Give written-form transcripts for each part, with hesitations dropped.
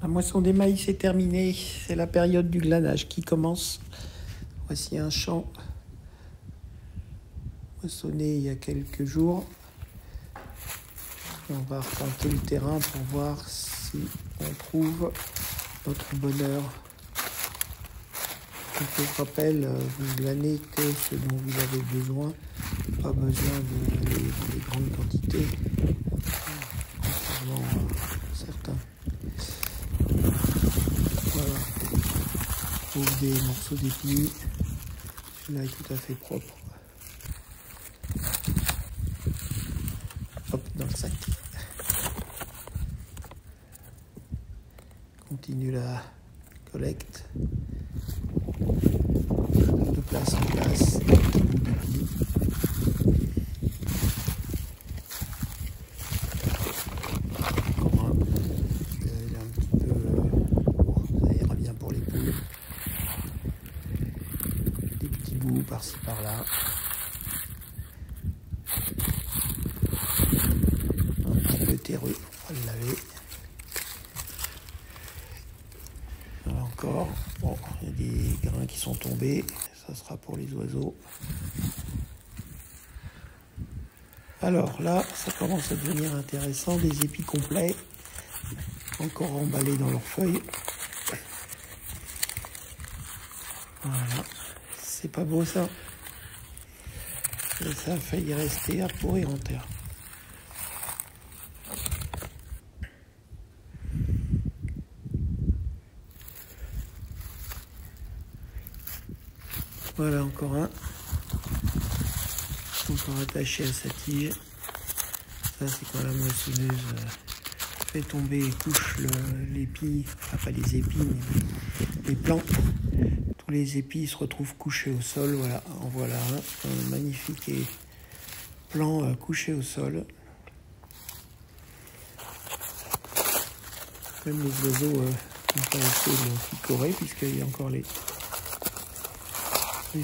La moisson des maïs est terminée. C'est la période du glanage qui commence. Voici un champ moissonné il y a quelques jours. On va retenter le terrain pour voir si on trouve notre bonheur. Donc, je vous rappelle, vous glanez que ce dont vous avez besoin. Pas besoin d'aller dans des grandes quantités. Contrairement à certains. Voilà. Je trouve des morceaux d'épis. Celui-là est tout à fait propre. Hop, dans le sac. Continue la collecte. De place en place. Encore un. Il est un petit peu. Ça ira bien pour les poules. Des petits bouts par-ci par-là. Un petit peu terreux. On va le laver. Voilà encore. Bon, il y a des grains qui sont tombés. Ça sera pour les oiseaux. Alors là, ça commence à devenir intéressant. Des épis complets. Encore emballés dans leurs feuilles. Voilà. C'est pas beau ça. Et ça a failli rester à pourrir en terre. Voilà encore un. Encore attaché à sa tige. Ça c'est quand la moissonneuse fait tomber et couche l'épi, enfin pas les épis mais les plants. Tous les épis se retrouvent couchés au sol. Voilà, en voilà un magnifique plant couché au sol. Même les oiseaux n'ont pas essayé de le picorer puisqu'il y a encore les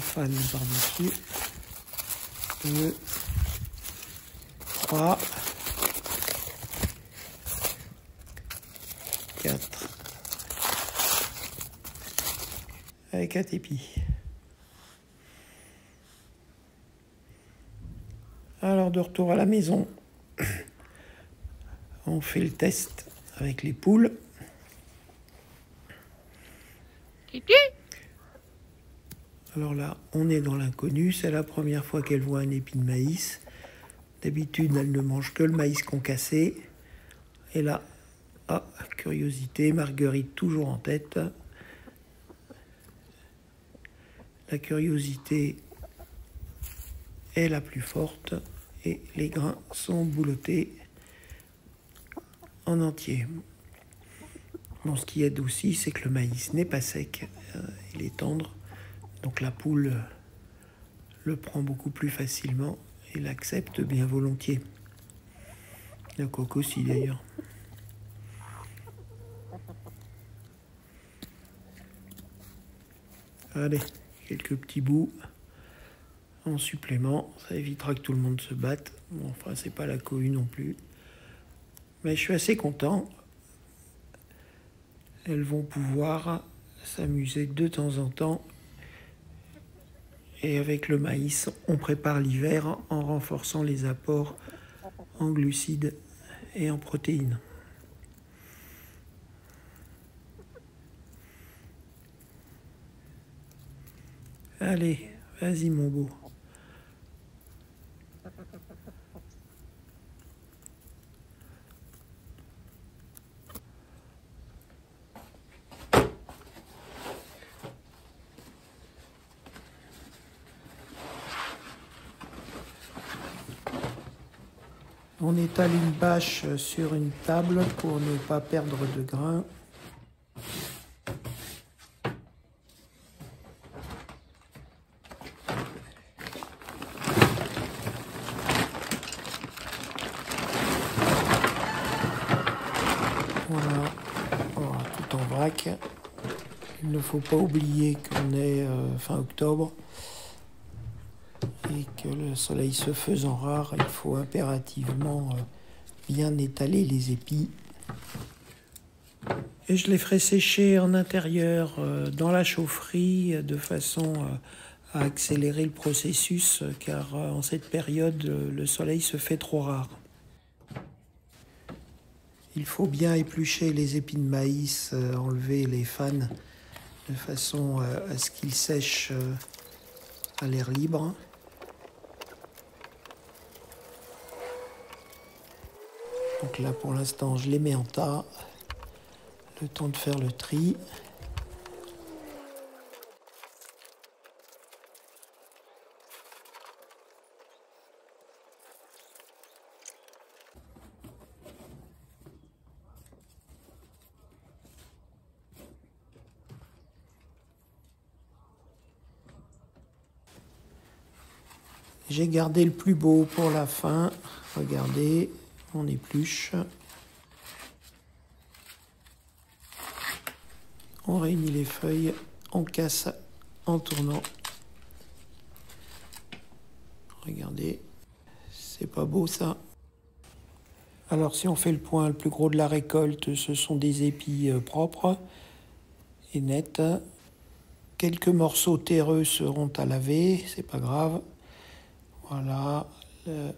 fans par-dessus. 2, 3, 4. Avec 4 épis. Alors de retour à la maison, on fait le test avec les poules. Alors là, on est dans l'inconnu, c'est la première fois qu'elle voit un épi de maïs. D'habitude, elle ne mange que le maïs concassé. Et là, ah, curiosité, Marguerite toujours en tête. La curiosité est la plus forte et les grains sont boulottés en entier. Bon, ce qui aide aussi, c'est que le maïs n'est pas sec, il est tendre. Donc la poule le prend beaucoup plus facilement et l'accepte bien volontiers. La coque aussi d'ailleurs. Allez, quelques petits bouts en supplément. Ça évitera que tout le monde se batte. Bon, enfin, c'est pas la cohue non plus. Mais je suis assez content. Elles vont pouvoir s'amuser de temps en temps. Et avec le maïs, on prépare l'hiver en renforçant les apports en glucides et en protéines. Allez, vas-y mon beau. On étale une bâche sur une table pour ne pas perdre de grains. Voilà, oh, tout en vrac. Il ne faut pas oublier qu'on est fin octobre et que le soleil se faisant rare, il faut impérativement bien étaler les épis Et je les ferai sécher en intérieur dans la chaufferie de façon à accélérer le processus car en cette période le soleil se fait trop rare. Il faut bien éplucher les épis de maïs, enlever les fans de façon à ce qu'ils sèchent à l'air libre. Donc là pour l'instant je les mets en tas, le temps de faire le tri. J'ai gardé le plus beau pour la fin. Regardez, on épluche. On réunit les feuilles, on casse en tournant. Regardez, c'est pas beau ça. Alors si on fait le point, le plus gros de la récolte, ce sont des épis propres et nets. Quelques morceaux terreux seront à laver, c'est pas grave. Voilà, le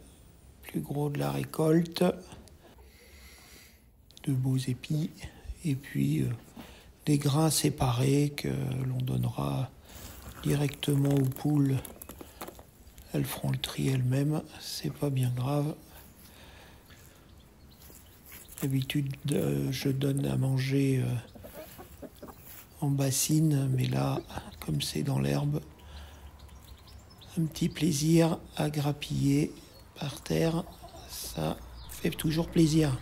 plus gros de la récolte, de beaux épis, et puis des grains séparés que l'on donnera directement aux poules. Elles feront le tri elles-mêmes, c'est pas bien grave. D'habitude, je donne à manger en bassine, mais là, comme c'est dans l'herbe, un petit plaisir à grappiller par terre, ça fait toujours plaisir.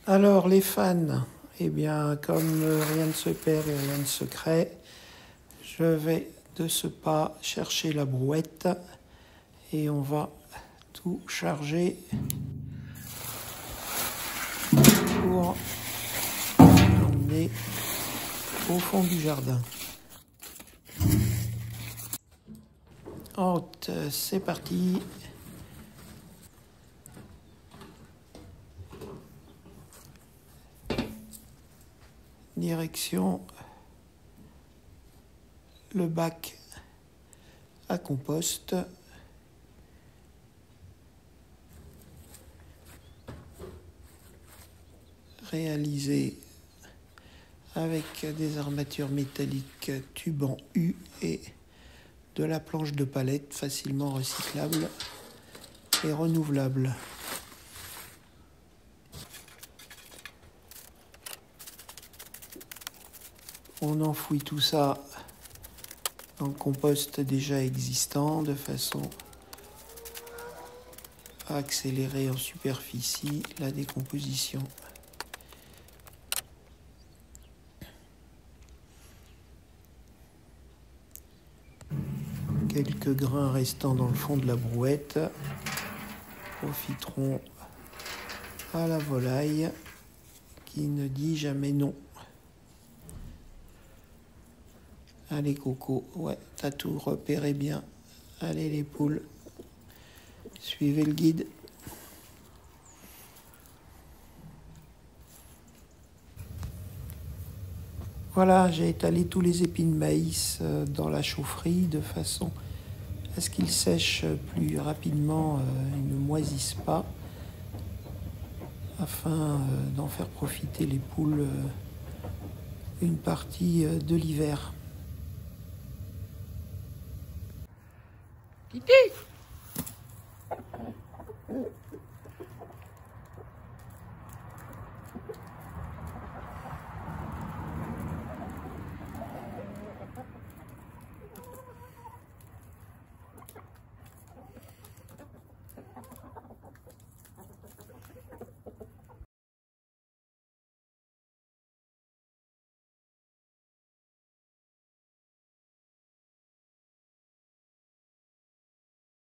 Alors les fans, eh bien comme rien ne se perd et rien ne se crée, je vais de ce pas chercher la brouette et on va tout charger pour l'emmener au fond du jardin. En route, c'est parti. Direction le bac à compost. Réalisé avec des armatures métalliques tube en U et de la planche de palette facilement recyclable et renouvelable. On enfouit tout ça dans le compost déjà existant de façon à accélérer en superficie la décomposition. Quelques grains restant dans le fond de la brouette profiteront à la volaille qui ne dit jamais non. Allez Coco, ouais, t'as tout repéré bien. Allez les poules, suivez le guide. Voilà, j'ai étalé tous les épis de maïs dans la chaufferie de façon à ce qu'ils sèchent plus rapidement et ne moisissent pas, afin d'en faire profiter les poules une partie de l'hiver. Titi!